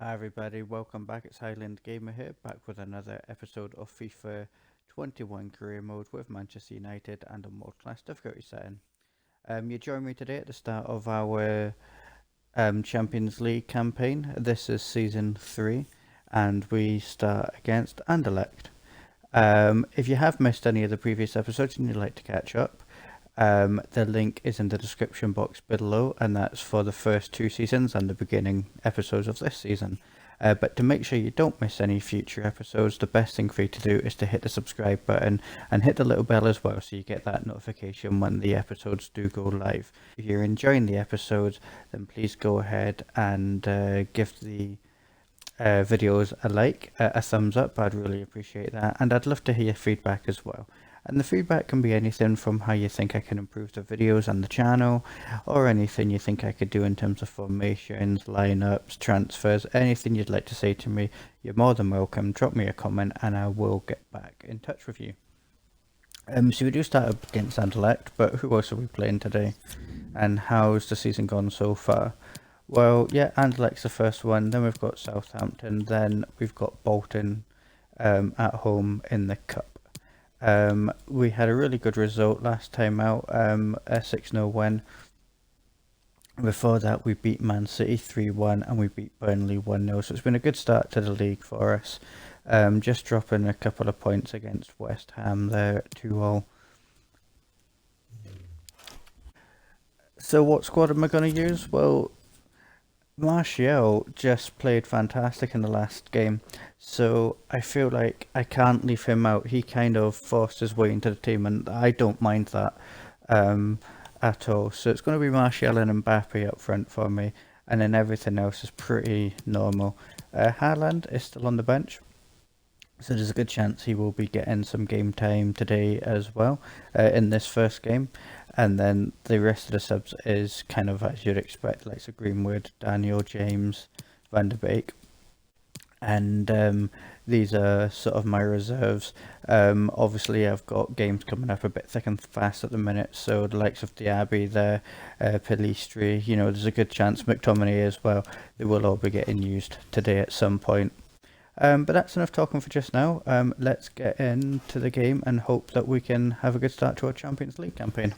Hi everybody, welcome back. It's Highland Gamer here, back with another episode of FIFA 21 Career Mode with Manchester United and a World Class difficulty setting. You join me today at the start of our Champions League campaign. This is Season 3 and we start against Anderlecht. If you have missed any of the previous episodes and you'd like to catch up, the link is in the description box below, and that's for the first 2 seasons and the beginning episodes of this season. But to make sure you don't miss any future episodes, the best thing for you to do is to hit the subscribe button and hit the little bell as well, so you get that notification when the episodes do go live. If you're enjoying the episodes, then please go ahead and give the videos a like, a thumbs up. I'd really appreciate that, and I'd love to hear your feedback as well. And the feedback can be anything from how you think I can improve the videos and the channel, or anything you think I could do in terms of formations, lineups, transfers, anything you'd like to say to me. You're more than welcome. Drop me a comment and I will get back in touch with you. So we do start up against Anderlecht, but who else are we playing today? And how's the season gone so far? Well, yeah, Anderlecht's the first one, then we've got Southampton, then we've got Bolton at home in the Cup. We had a really good result last time out, a 6-0 win. Before that we beat Man City 3-1 and we beat Burnley 1-0, so it's been a good start to the league for us. Just dropping a couple of points against West Ham there at 2-0. So what squad am I going to use? Well, Martial just played fantastic in the last game, so I feel like I can't leave him out. He kind of forced his way into the team, and I don't mind that at all. So it's going to be Martial and Mbappe up front for me, and then everything else is pretty normal. Haaland is still on the bench, so there's a good chance he will be getting some game time today as well in this first game. And then the rest of the subs is kind of as you'd expect, like Greenwood, Daniel, James, Van der Beek. And these are sort of my reserves. Obviously I've got games coming up a bit thick and fast at the minute, so the likes of Diaby there, Pelistri, you know, there's a good chance, McTominay as well, they will all be getting used today at some point. But that's enough talking for just now. Let's get into the game and hope that we can have a good start to our Champions League campaign.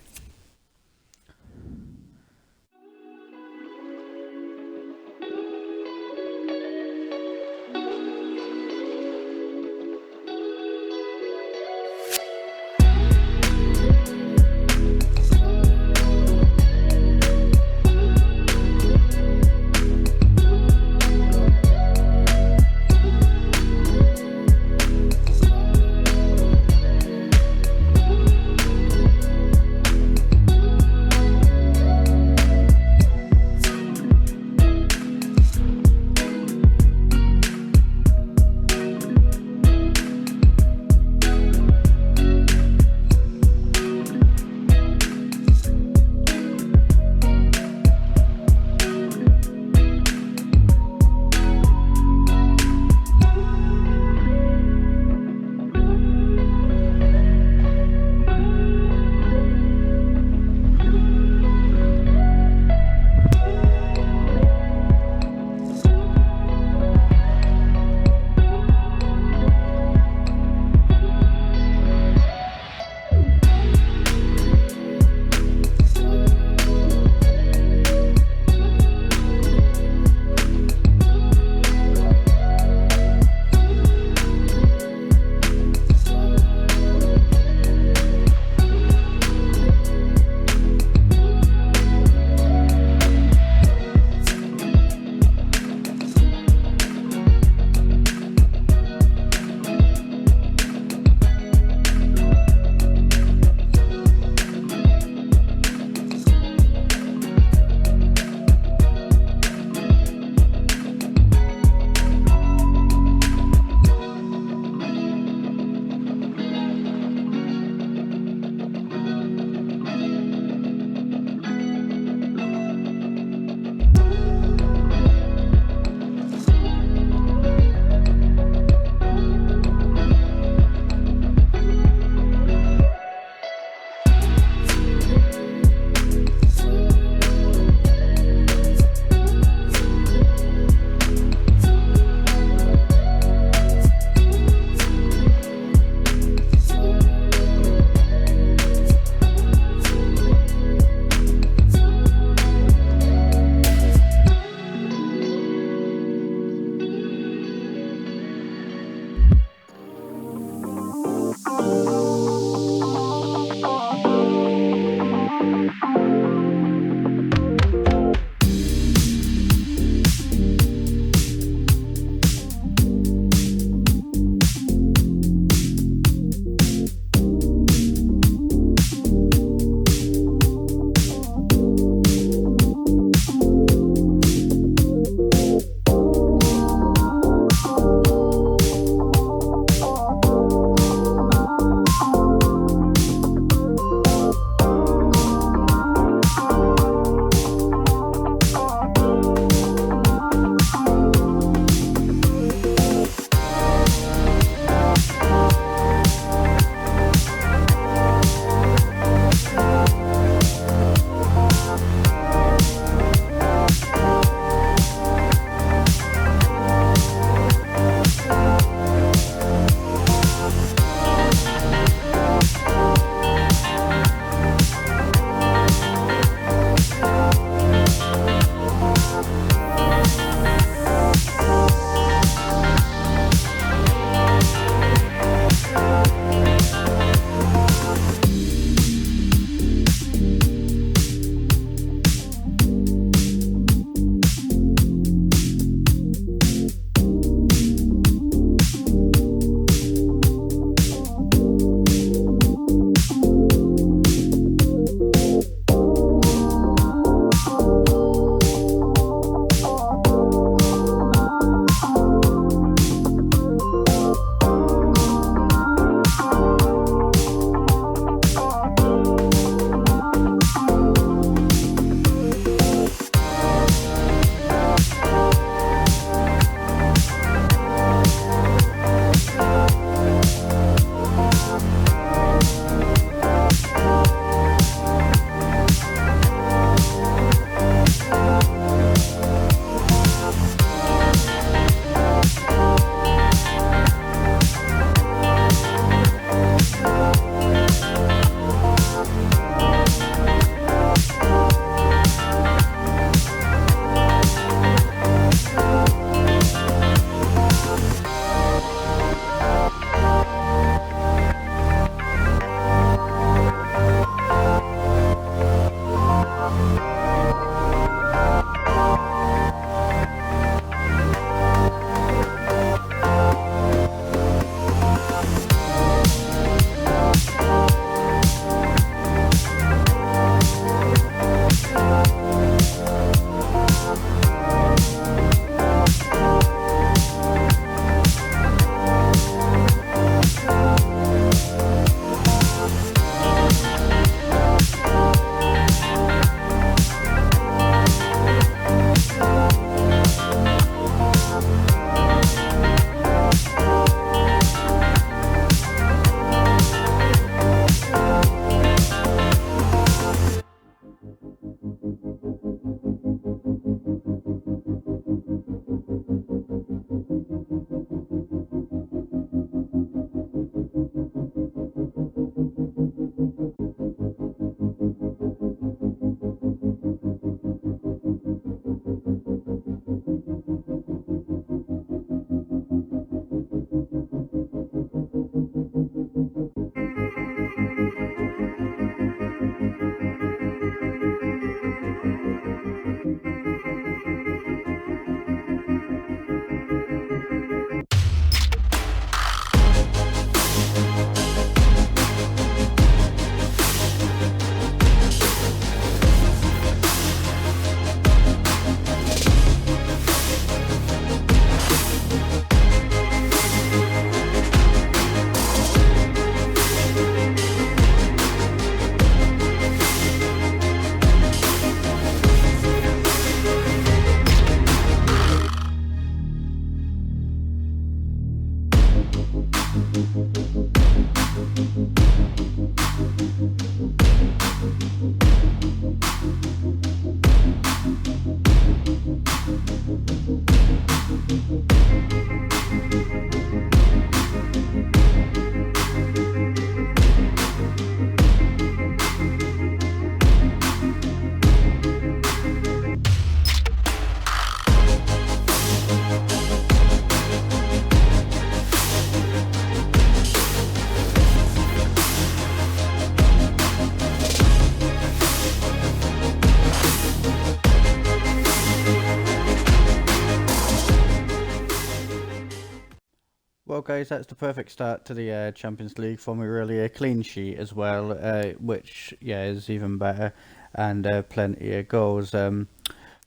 Well, guys, that's the perfect start to the Champions League for me, really. A clean sheet as well, which, yeah, is even better, and plenty of goals.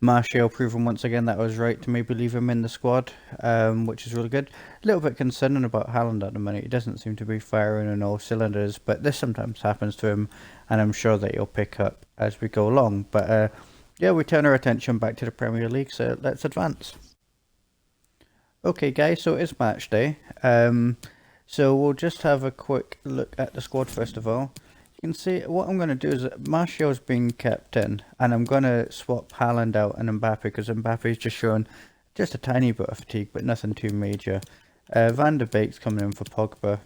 Martial proving once again that I was right to maybe leave him in the squad, which is really good. A little bit concerning about Haaland at the minute. He doesn't seem to be firing on all cylinders, but this sometimes happens to him, and I'm sure that he'll pick up as we go along. But yeah, we turn our attention back to the Premier League, so let's advance. Okay, guys, so it's match day. So we'll just have a quick look at the squad first of all. You can see what I'm going to do is Martial's been kept in, and I'm going to swap Haaland out and Mbappe, because Mbappe's just shown just a tiny bit of fatigue, but nothing too major. Van der Beek's coming in for Pogba,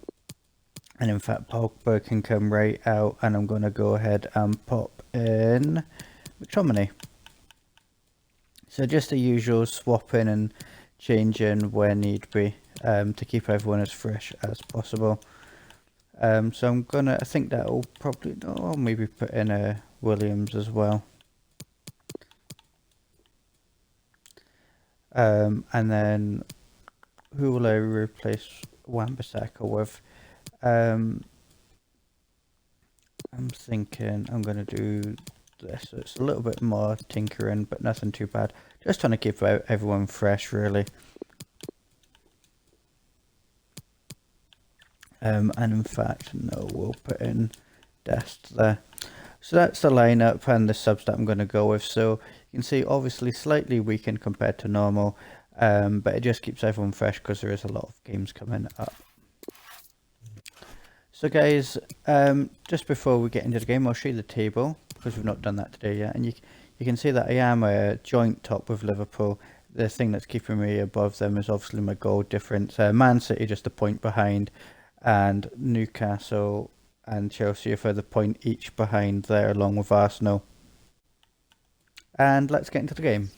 and in fact Pogba can come right out, and I'm going to go ahead and pop in McTominay. So just the usual swapping and changing where need be, to keep everyone as fresh as possible. So I'm gonna, I think that'll probably, oh, maybe put in Williams as well. And then who will I replace Wan-Bissaka with? I'm thinking I'm gonna do this. So it's a little bit more tinkering, but nothing too bad. Just trying to keep everyone fresh, really. And in fact, no, we'll put in Dest there. So that's the lineup and the subs that I'm going to go with. So you can see obviously slightly weakened compared to normal, but it just keeps everyone fresh because there is a lot of games coming up. So guys, just before we get into the game, I'll show you the table because we've not done that today yet. And you can see that I am a joint top with Liverpool. The thing that's keeping me above them is obviously my goal difference. Man City just a point behind, and Newcastle and Chelsea are for the point each behind there, along with Arsenal. And let's get into the game.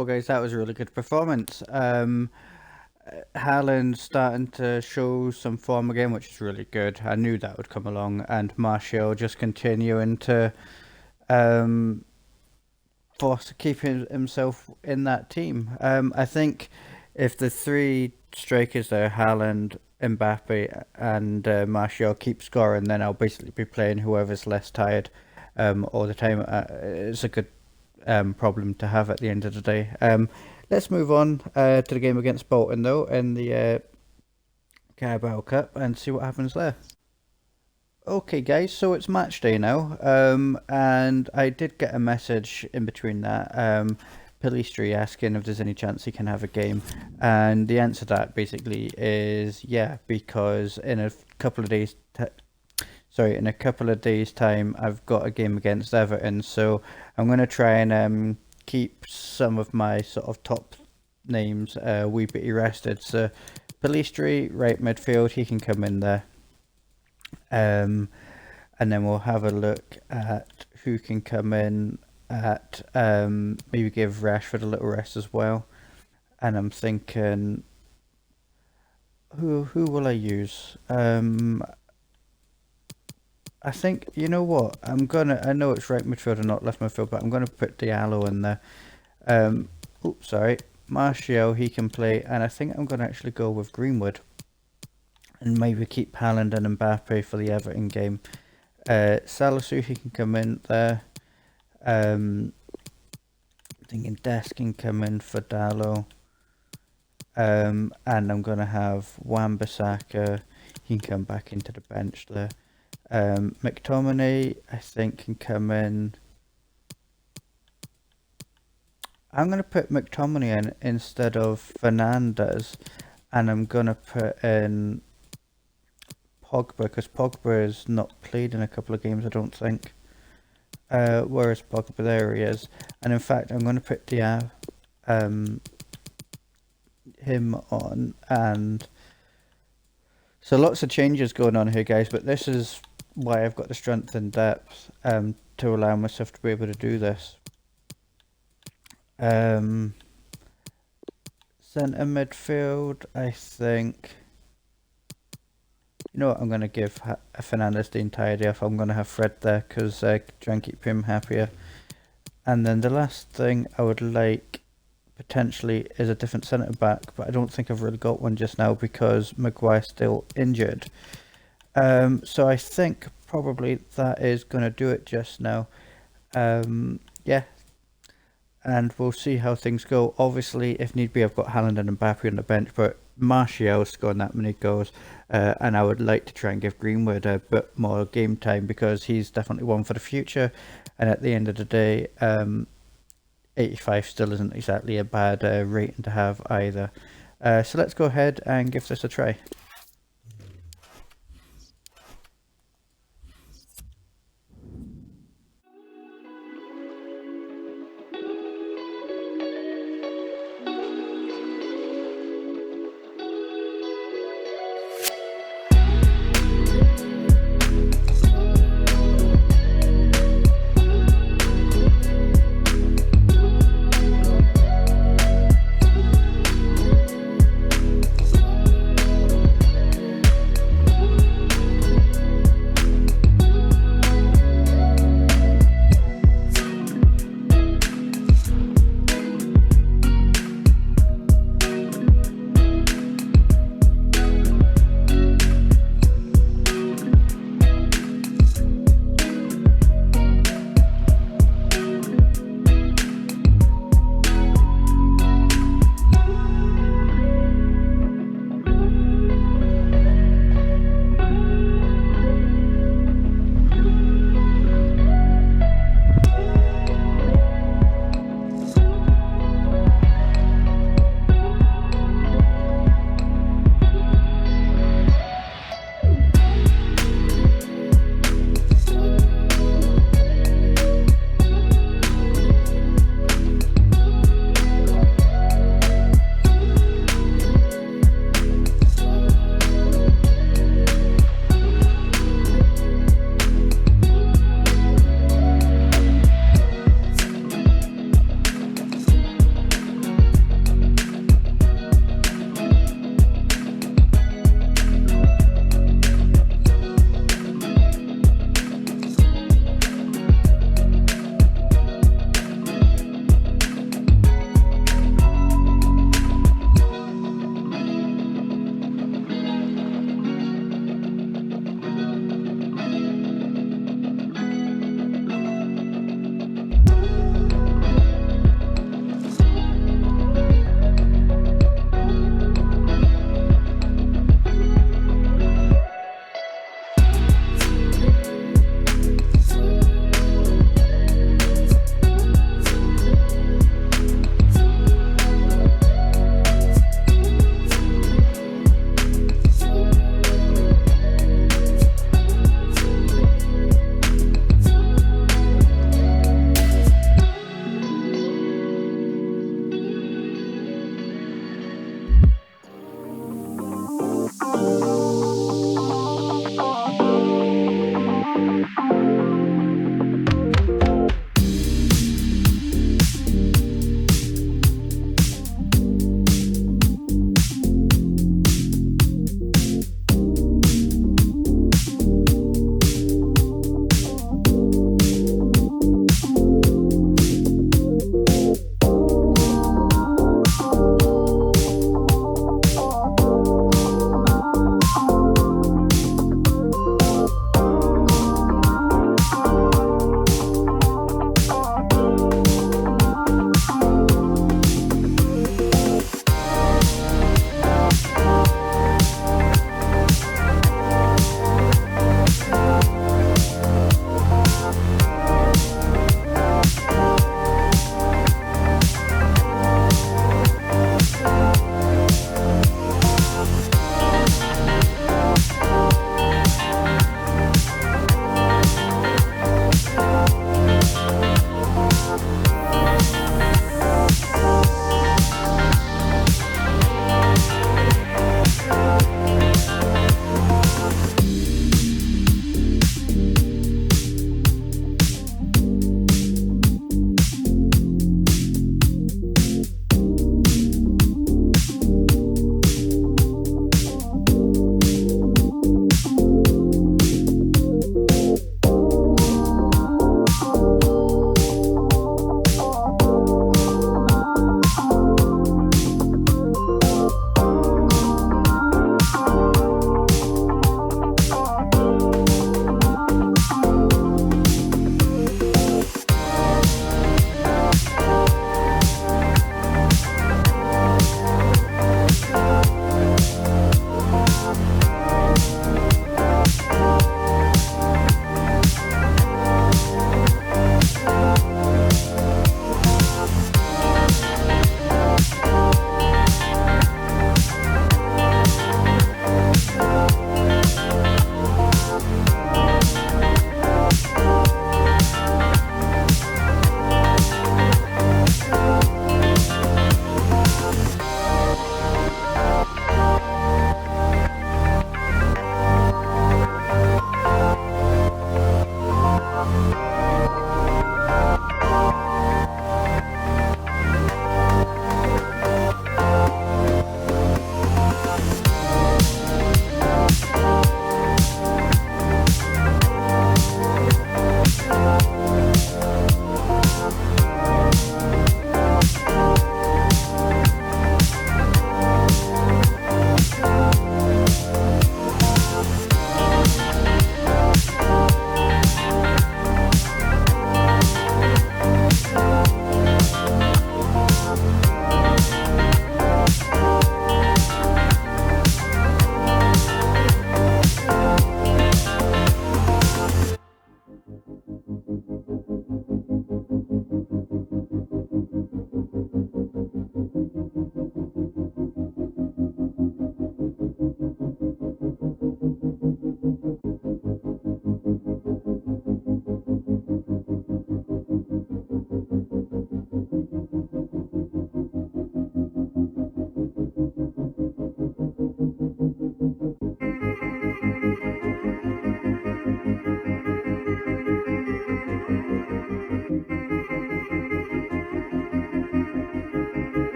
Well, guys, that was a really good performance. Haaland starting to show some form again, which is really good. I knew that would come along, and Martial just continuing to force keep himself in that team. I think if the three strikers there, Haaland, Mbappe, and Martial, keep scoring, then I'll basically be playing whoever's less tired all the time. It's a good problem to have at the end of the day. Let's move on to the game against Bolton, though, in the Carabao Cup, and see what happens there. Okay, guys, so it's match day now, and I did get a message in between that, Pilistri asking if there's any chance he can have a game, and the answer to that basically is yeah, because in a couple of days, in a couple of days' time, I've got a game against Everton, so I'm going to try and keep some of my sort of top names a wee bit rested. So Pilistri, right midfield, he can come in there. And then we'll have a look at who can come in at maybe give Rashford a little rest as well. And I'm thinking, who will I use? I think, you know what, I know it's right midfield and not left midfield, but I'm gonna put Diallo in there. Martial, he can play, and I think I'm gonna actually go with Greenwood. And maybe keep Haaland and Mbappe for the Everton game. Salisu, he can come in there. Thinking Dest can come in for Dallo. And I'm going to have Wan-Bissaka. He can come back into the bench there. McTominay, I think, can come in. I'm going to put McTominay in instead of Fernandes. And I'm going to put in Pogba, because Pogba has not played in a couple of games, I don't think. Where is Pogba? There he is. And in fact, I'm going to put him on. And so lots of changes going on here, guys, but this is why I've got the strength and depth to allow myself to be able to do this. Centre midfield, I think. You know what, I'm going to give Fernandes the entire day off. I'm going to have Fred there because try and keep him happier. And then the last thing I would like potentially is a different centre back, but I don't think I've really got one just now because Maguire's still injured. So I think probably that is going to do it just now. Yeah. And we'll see how things go. Obviously, if need be, I've got Haaland and Mbappe on the bench, but Martial's scoring that many goals, and I would like to try and give Greenwood a bit more game time because he's definitely one for the future. And at the end of the day, 85 still isn't exactly a bad rating to have either. So let's go ahead and give this a try.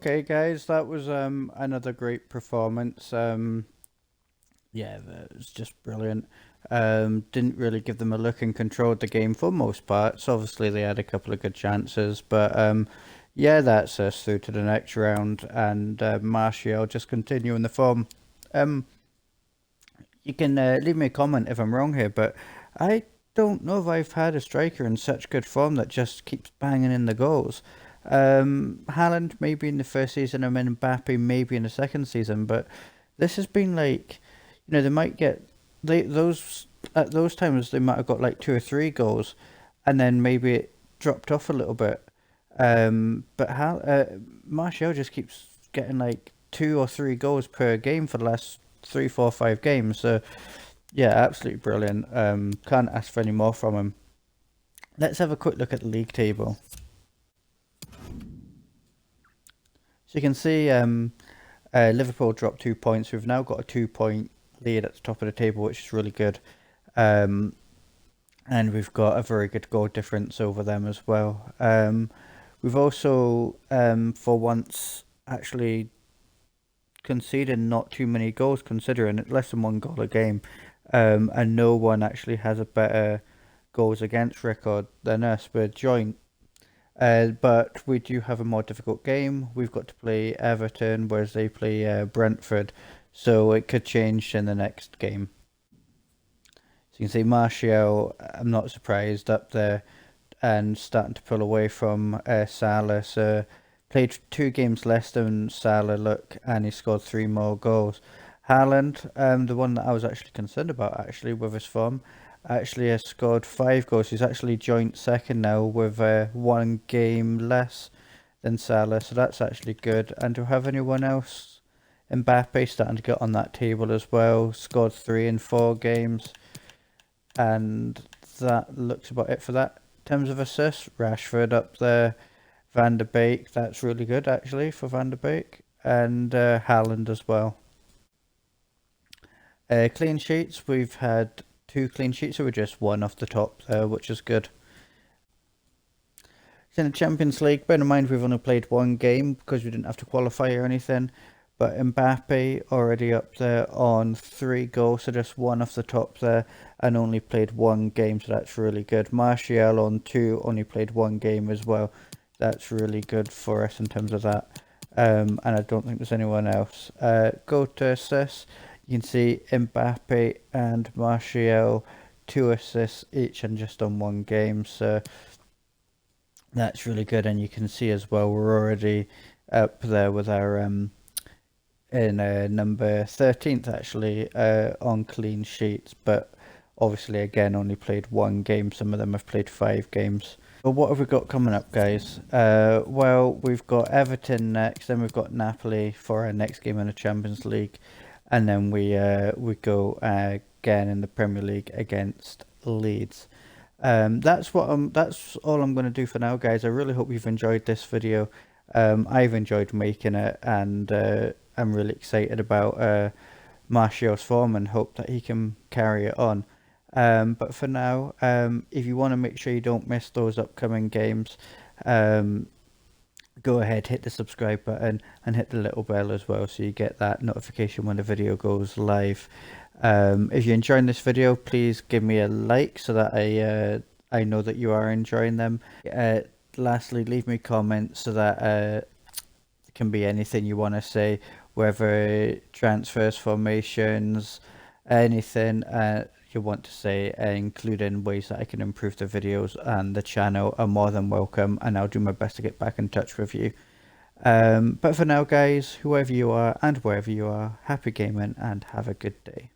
Okay, guys, that was another great performance. Yeah, it was just brilliant. Didn't really give them a look and controlled the game for most parts. Obviously, they had a couple of good chances, but yeah, that's us through to the next round. And Martial just continuing the form. Um, you can leave me a comment if I'm wrong here, but I don't know if I've had a striker in such good form that just keeps banging in the goals. Haaland maybe in the first season, and then Mbappe maybe in the second season, but this has been like, they might get those at those times they might have got like 2 or 3 goals, and then maybe it dropped off a little bit. But Martial just keeps getting like 2 or 3 goals per game for the last 3, 4, 5 games. So yeah, absolutely brilliant. Can't ask for any more from him. Let's have a quick look at the league table. So you can see Liverpool dropped 2 points. We've now got a 2 point lead at the top of the table, which is really good. And we've got a very good goal difference over them as well. We've also, for once, actually conceded not too many goals, considering it less than 1 goal a game. And no one actually has a better goals against record than us. We're joint. But we do have a more difficult game. We've got to play Everton, whereas they play Brentford. So it could change in the next game. So you can see Martial, I'm not surprised, up there and starting to pull away from Salah. So played 2 games less than Salah, look, and he scored 3 more goals. Haaland, the one that I was actually concerned about actually with his form, actually has scored 5 goals. He's actually joint second now with 1 game less than Salah, so that's actually good. And do we have anyone else? Mbappe starting to get on that table as well, scored 3 in 4 games. And that looks about it for that. In terms of assists, Rashford up there, Van der Beek, that's really good actually for Van der Beek, and Haaland as well. Clean sheets, we've had 2 clean sheets, so we're just 1 off the top there, which is good. In the Champions League, bear in mind we've only played 1 game because we didn't have to qualify or anything. But Mbappe already up there on 3 goals, so just 1 off the top there, and only played 1 game, so that's really good. Martial on 2, only played 1 game as well. That's really good for us in terms of that. And I don't think there's anyone else. Go to assists. You can see Mbappe and Martial 2 assists each and just on 1 game, so that's really good. And you can see as well we're already up there with our in number 13th actually on clean sheets, but obviously again only played 1 game. Some of them have played 5 games. But what have we got coming up, guys? Well, we've got Everton next, then we've got Napoli for our next game in the Champions League, and then we go again in the Premier League against Leeds. That's all I'm going to do for now, guys. I really hope you've enjoyed this video. I've enjoyed making it, and I'm really excited about Martial's form and hope that he can carry it on. But for now, if you want to make sure you don't miss those upcoming games, go ahead, hit the subscribe button and hit the little bell as well, so you get that notification when the video goes live. If you're enjoying this video, please give me a like so that I know that you are enjoying them. Lastly, leave me comments so that it can be anything you want to say, whether transfers, formations, anything you want to say, including ways that I can improve the videos and the channel, are more than welcome, and I'll do my best to get back in touch with you. But for now, guys, whoever you are and wherever you are, happy gaming and have a good day.